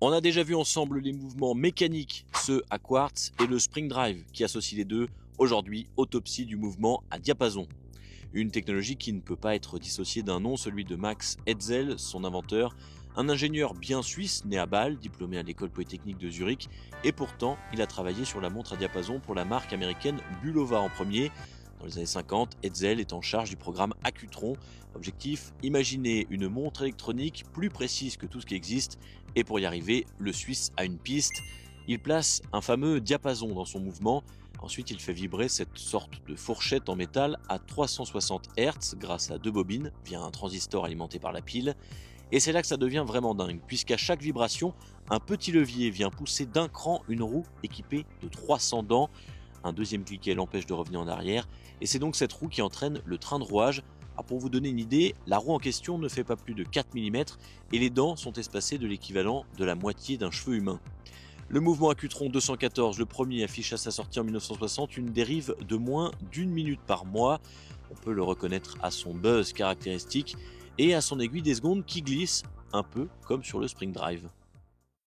On a déjà vu ensemble les mouvements mécaniques, ceux à quartz, et le spring drive qui associe les deux. Aujourd'hui, autopsie du mouvement à diapason. Une technologie qui ne peut pas être dissociée d'un nom, celui de Max Hetzel, son inventeur, un ingénieur bien suisse, né à Bâle, diplômé à l'école polytechnique de Zurich, et pourtant il a travaillé sur la montre à diapason pour la marque américaine Bulova en premier. Dans les années 50, Hetzel est en charge du programme Accutron. Objectif, imaginer une montre électronique plus précise que tout ce qui existe, et pour y arriver, le Suisse a une piste. Il place un fameux diapason dans son mouvement. Ensuite, il fait vibrer cette sorte de fourchette en métal à 360 Hz grâce à deux bobines via un transistor alimenté par la pile. Et c'est là que ça devient vraiment dingue, puisqu'à chaque vibration, un petit levier vient pousser d'un cran une roue équipée de 300 dents. Un deuxième cliquet l'empêche de revenir en arrière, et c'est donc cette roue qui entraîne le train de rouage. Alors pour vous donner une idée, la roue en question ne fait pas plus de 4 mm, et les dents sont espacées de l'équivalent de la moitié d'un cheveu humain. Le mouvement Accutron 214, le premier, affiche à sa sortie en 1960 une dérive de moins d'1 minute par mois. On peut le reconnaître à son buzz caractéristique et à son aiguille des secondes qui glisse, un peu comme sur le spring drive.